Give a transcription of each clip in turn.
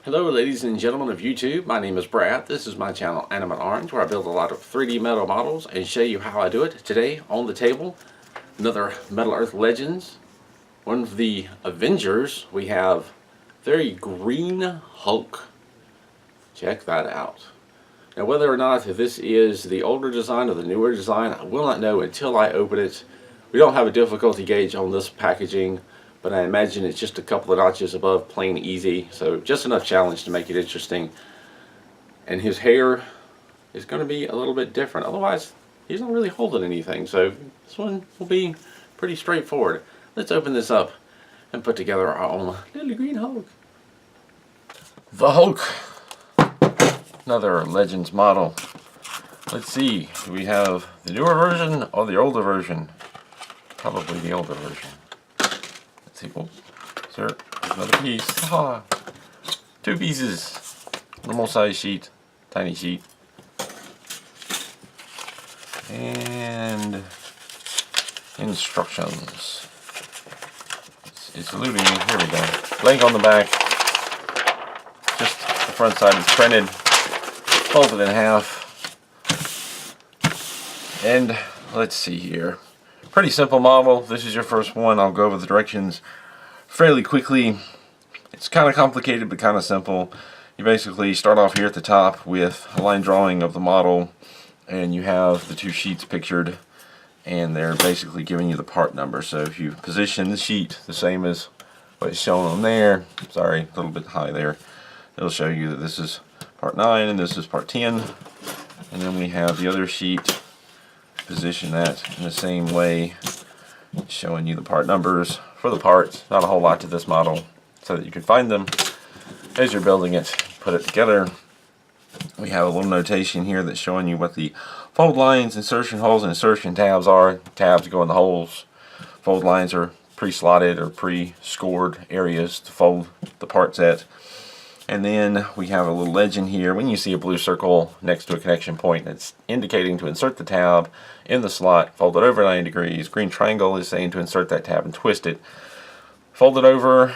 Hello ladies and gentlemen of YouTube, my name is Brad. This is my channel Animate Orange, where I build a lot of 3D metal models and show you how I do it. Today on the table, another Metal Earth Legends. One of the Avengers, we have very green Hulk. Check that out. Now whether or not this is the older design or the newer design, I will not know until I open it. We don't have a difficulty gauge on this packaging, but I imagine it's just a couple of notches above plain easy, so just enough challenge to make it interesting. And his hair is going to be a little bit different, otherwise he's not really holding anything, so this one will be pretty straightforward. Let's open this up and put together our own little green Hulk. The Hulk, another Legends model. Let's see, do we have the newer version or the older version? Probably the older version. Equals. Sir, another piece. Ah, two pieces. Normal size sheet, tiny sheet, and instructions. It's eluding me. Here we go. Blank on the back. Just the front side is printed, folded in half, and let's see here. Pretty simple model. This is your first one. I'll go over the directions fairly quickly. It's kind of complicated but kind of simple. You basically start off here at the top with a line drawing of the model, and you have the two sheets pictured, and they're basically giving you the part number. So if you position the sheet the same as what is shown on there, sorry, a little bit high there, it'll show you that this is part 9 and this is part 10. And then we have the other sheet, position that in the same way, showing you the part numbers for the parts. Not a whole lot to this model, so that you can find them as you're building it, put it together. We have a little notation here that's showing you what the fold lines, insertion holes, and insertion tabs are. Tabs go in the holes. Fold lines are pre-slotted or pre-scored areas to fold the parts at. And then we have a little legend here. When you see a blue circle next to a connection point, it's indicating to insert the tab in the slot, fold it over 90 degrees. Green triangle is saying to insert that tab and twist it. Fold it over.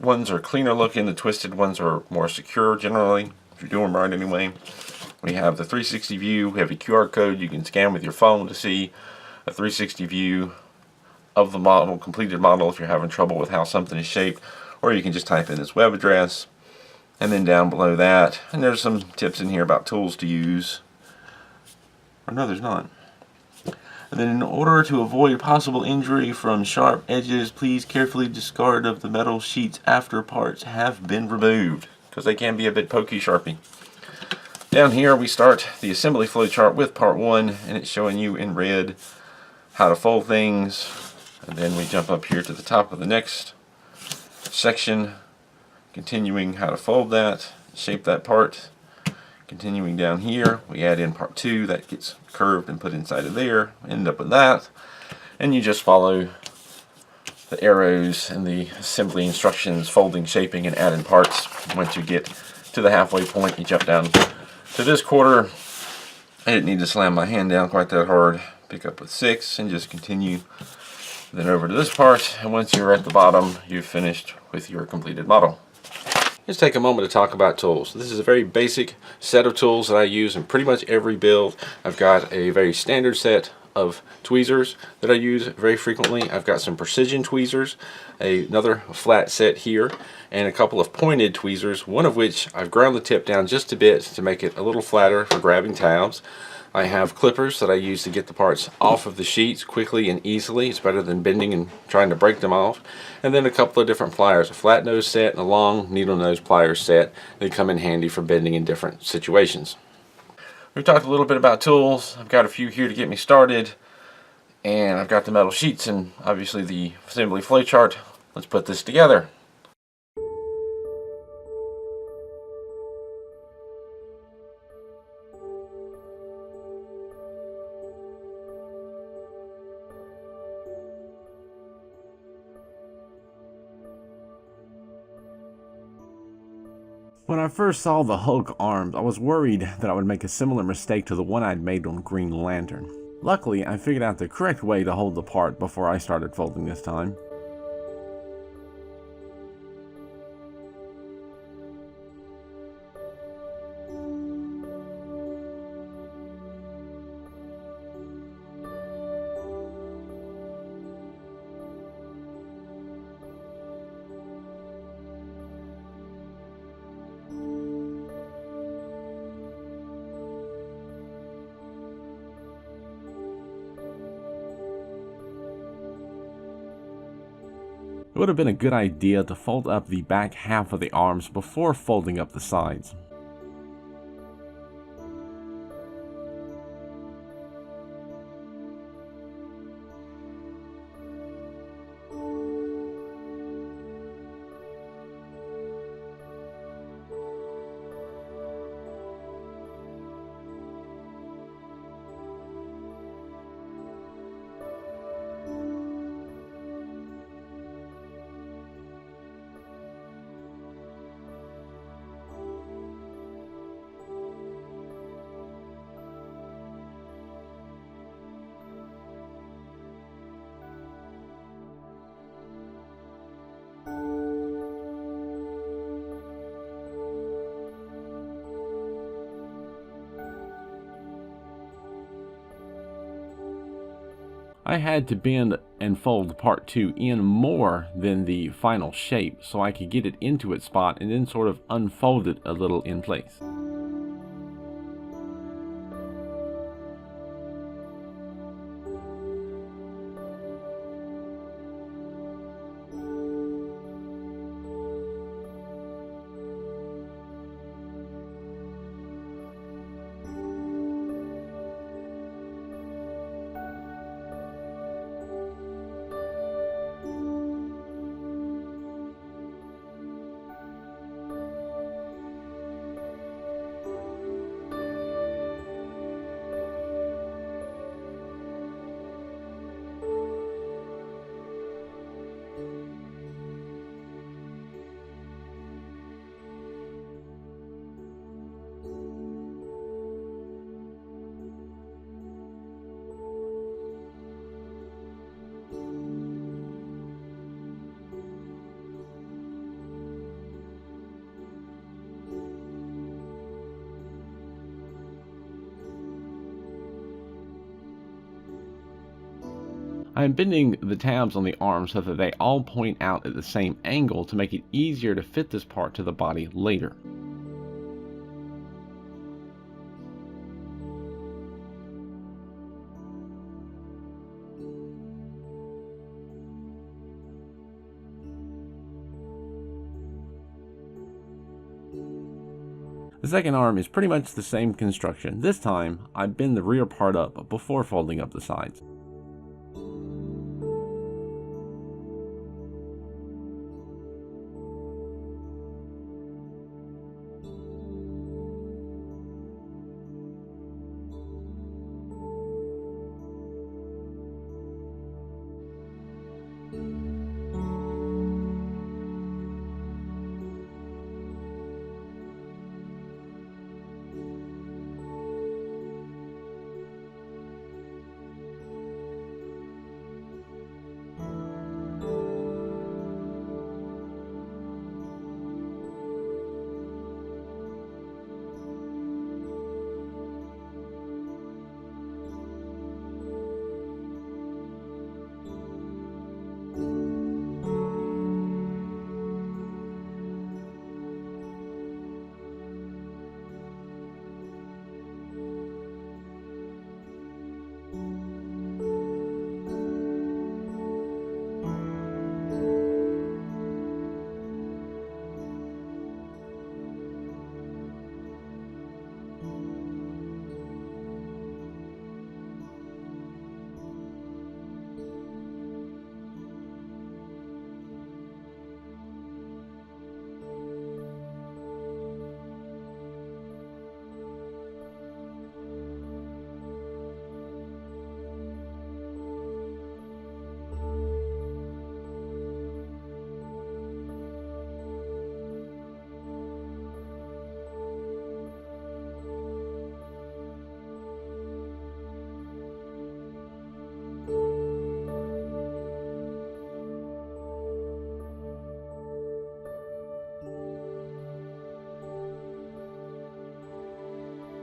Ones are cleaner looking, the twisted ones are more secure generally, if you're doing them right anyway. We have the 360 view. We have a QR code you can scan with your phone to see a 360 view of the model, completed model, if you're having trouble with how something is shaped. Or you can just type in this web address. And then down below that, and there's some tips in here about tools to use. Or no, there's not. And then in order to avoid possible injury from sharp edges, please carefully discard of the metal sheets after parts have been removed, because they can be a bit pokey sharpy. Down here we start the assembly flowchart with part 1, and it's showing you in red how to fold things. And then we jump up here to the top of the next section, continuing how to fold that, shape that part. Continuing down here, we add in part 2, that gets curved and put inside of there, end up with that, and you just follow the arrows and the assembly instructions, folding, shaping, and adding parts. Once you get to the halfway point, you jump down to this quarter. I didn't need to slam my hand down quite that hard. Pick up with 6 and just continue. Then over to this part, and once you're at the bottom, you've finished with your completed model. Let's take a moment to talk about tools. This is a very basic set of tools that I use in pretty much every build. I've got a very standard set of tweezers that I use very frequently. I've got some precision tweezers, another flat set here, and a couple of pointed tweezers, one of which I've ground the tip down just a bit to make it a little flatter for grabbing tabs. I have clippers that I use to get the parts off of the sheets quickly and easily. It's better than bending and trying to break them off. And then a couple of different pliers, a flat nose set and a long needle nose pliers set. They come in handy for bending in different situations. We've talked a little bit about tools. I've got a few here to get me started. And I've got the metal sheets and obviously the assembly flowchart. Let's put this together. When I first saw the Hulk arms, I was worried that I would make a similar mistake to the one I'd made on Green Lantern. Luckily, I figured out the correct way to hold the part before I started folding this time. it would have been a good idea to fold up the back half of the arms before folding up the sides. I had to bend and fold part 2 in more than the final shape so I could get it into its spot and then sort of unfold it a little in place. I am bending the tabs on the arms so that they all point out at the same angle to make it easier to fit this part to the body later. The second arm is pretty much the same construction. This time, I bend the rear part up before folding up the sides.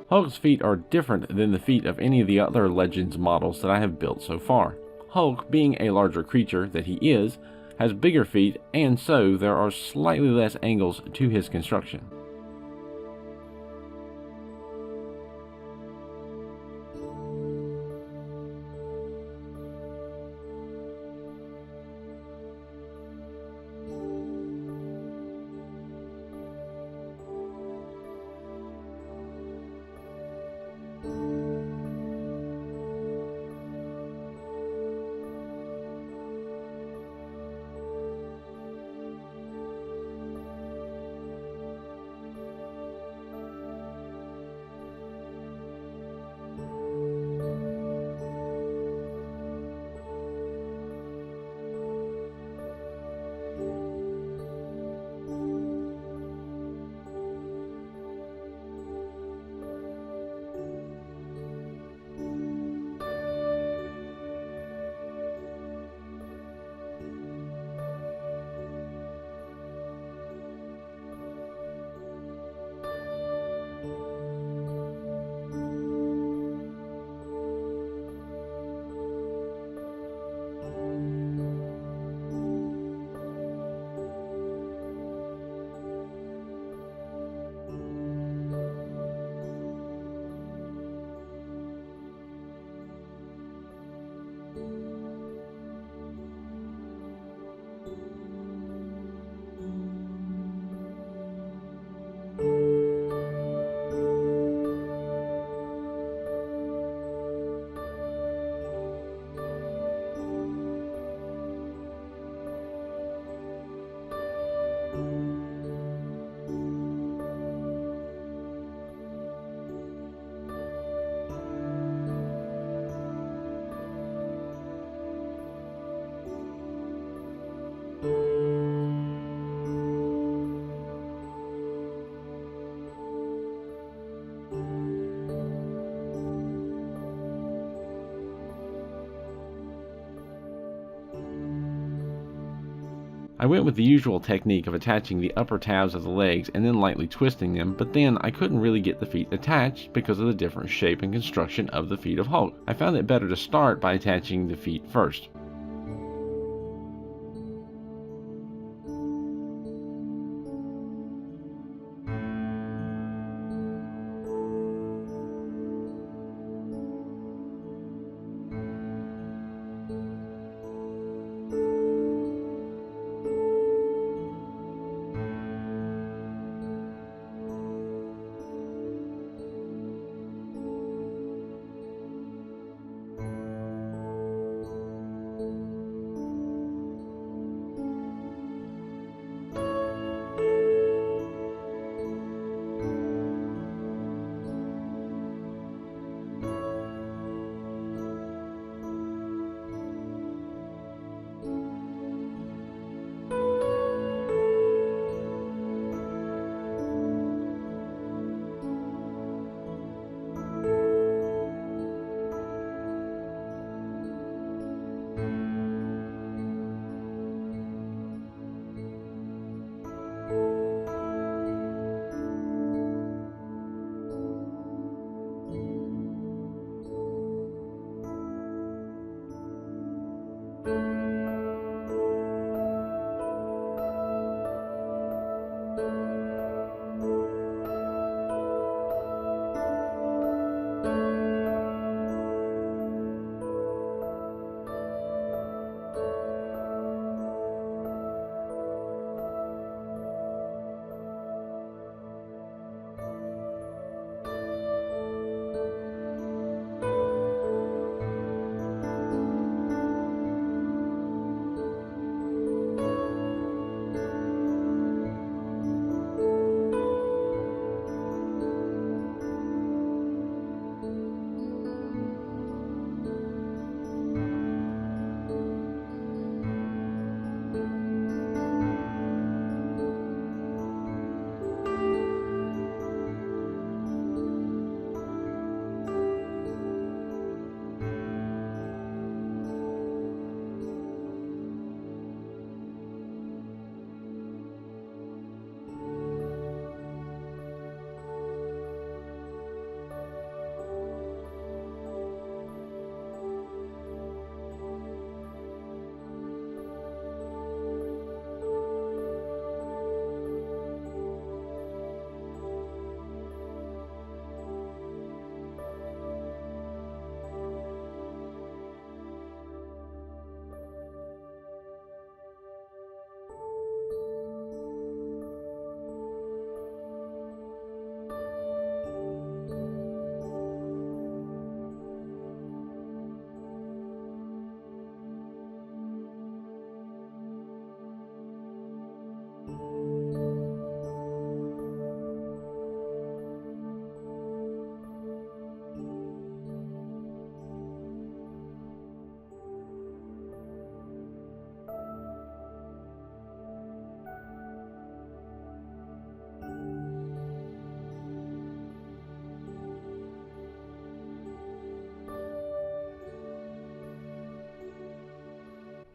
Hulk's feet are different than the feet of any of the other Legends models that I have built so far. Hulk, being a larger creature that he is, has bigger feet, and so there are slightly less angles to his construction. I went with the usual technique of attaching the upper tabs of the legs and then lightly twisting them, but then I couldn't really get the feet attached because of the different shape and construction of the feet of Hulk. I found it better to start by attaching the feet first.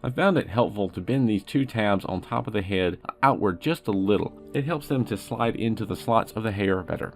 I found it helpful to bend these two tabs on top of the head outward just a little. It helps them to slide into the slots of the hair better.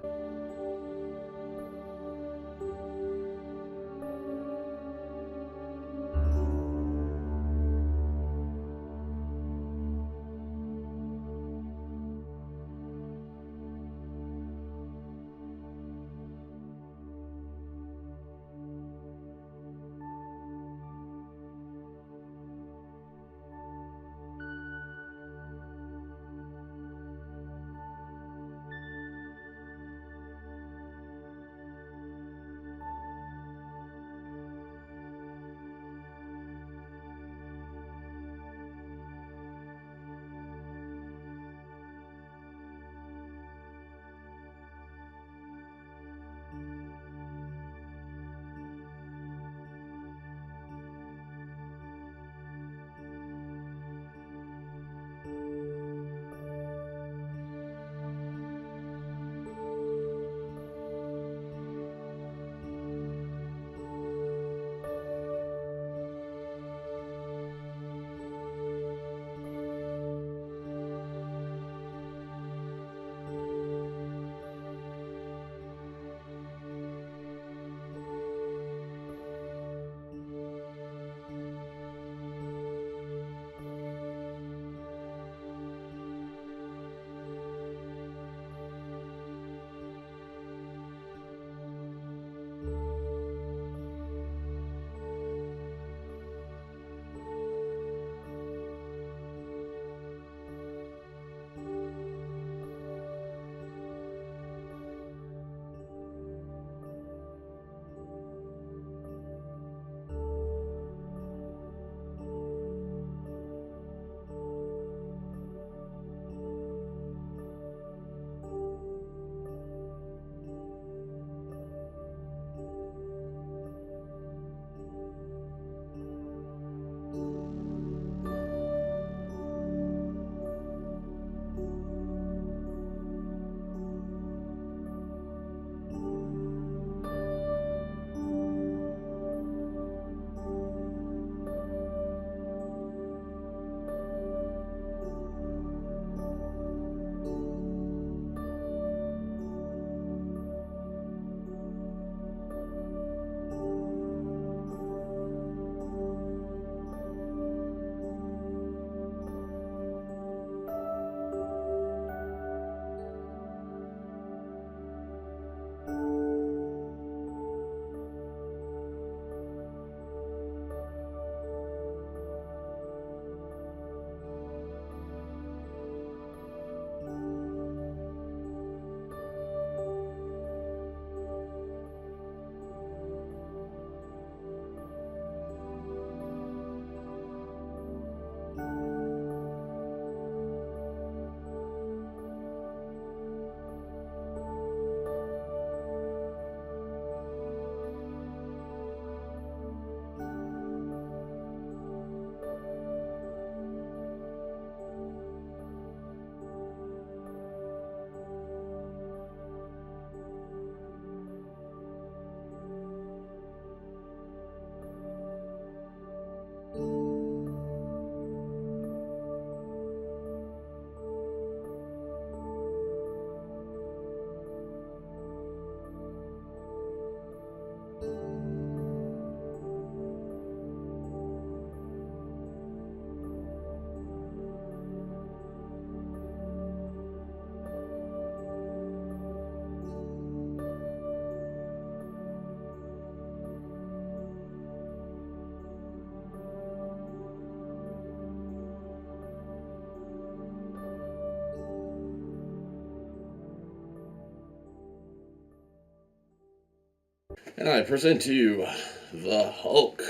And I present to you the Hulk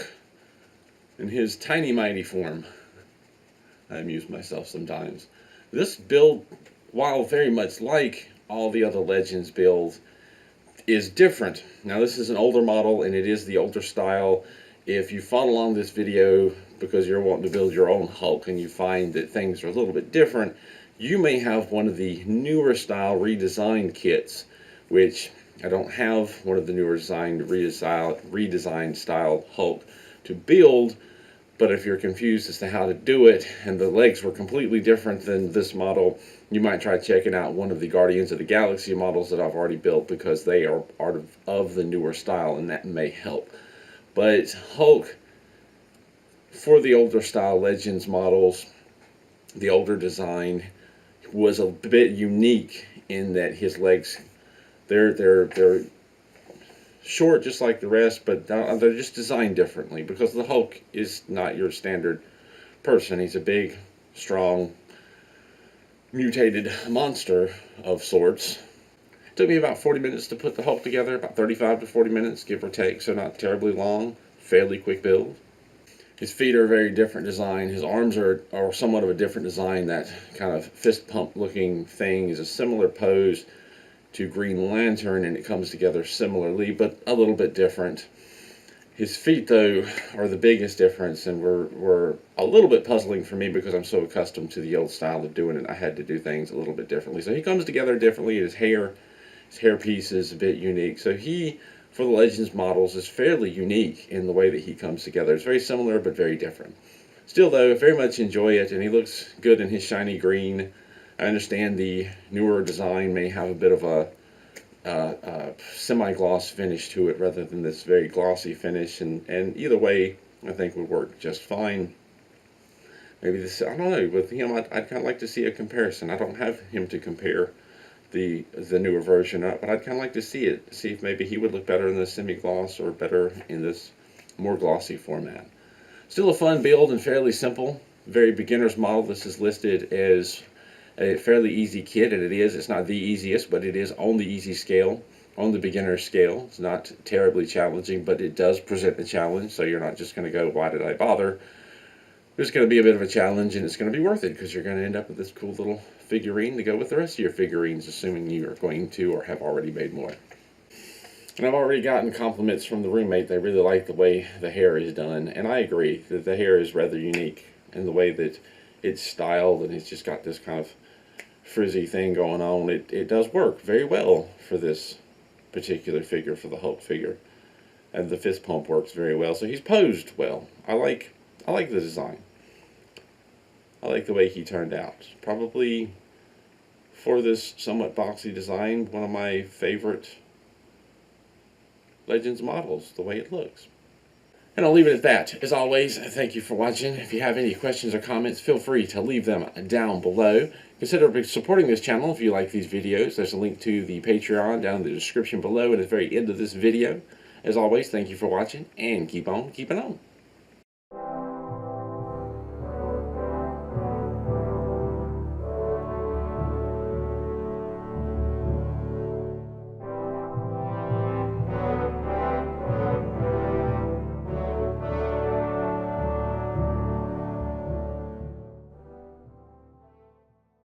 in his tiny mighty form. I amuse myself sometimes. This build, while very much like all the other Legends builds, is different. Now this is an older model and it is the older style. If you follow along this video because you're wanting to build your own Hulk and you find that things are a little bit different, you may have one of the newer style redesigned kits, which I don't have one of the newer redesigned style Hulk to build. But if you're confused as to how to do it and the legs were completely different than this model, you might try checking out one of the Guardians of the Galaxy models that I've already built, because they are part of the newer style and that may help. But Hulk, for the older style Legends models, the older design was a bit unique in that his legs, they're short just like the rest, but they're just designed differently because the Hulk is not your standard person. He's a big, strong, mutated monster of sorts. It took me about 40 minutes to put the Hulk together, about 35 to 40 minutes, give or take, so not terribly long, fairly quick build. His feet are a very different design. His arms are somewhat of a different design. That kind of fist pump looking thing is a similar pose to Green Lantern, and it comes together similarly, but a little bit different. His feet, though, are the biggest difference, and were a little bit puzzling for me because I'm so accustomed to the old style of doing it. I had to do things a little bit differently. So he comes together differently. His hairpiece is a bit unique. So he, for the Legends models, is fairly unique in the way that he comes together. It's very similar, but very different. Still, though, I very much enjoy it, and he looks good in his shiny green. I understand the newer design may have a bit of a semi-gloss finish to it rather than this very glossy finish, and either way I think would work just fine. Maybe this, I don't know, with him I'd kind of like to see a comparison. I don't have him to compare the newer version up, but I'd kind of like to see it, see if maybe he would look better in this semi-gloss or better in this more glossy format. Still a fun build and fairly simple, very beginner's model. This is listed as a fairly easy kit, and it is. It's not the easiest, but it is on the easy scale, on the beginner scale. It's not terribly challenging, but it does present a challenge, so you're not just going to go, why did I bother? There's going to be a bit of a challenge, and it's going to be worth it, because you're going to end up with this cool little figurine to go with the rest of your figurines, assuming you are going to or have already made more. And I've already gotten compliments from the roommate. They really like the way the hair is done, and I agree that the hair is rather unique in the way that it's styled, and it's just got this kind of frizzy thing going on. It does work very well for this particular figure, for the Hulk figure, and the fist pump works very well. So he's posed well. I like the design. I like the way he turned out. Probably, for this somewhat boxy design, one of my favorite Legends models, the way it looks. And I'll leave it at that. As always, thank you for watching. If you have any questions or comments, feel free to leave them down below. Consider supporting this channel if you like these videos. There's a link to the Patreon down in the description below and at the very end of this video. As always, thank you for watching, and keep on keeping on.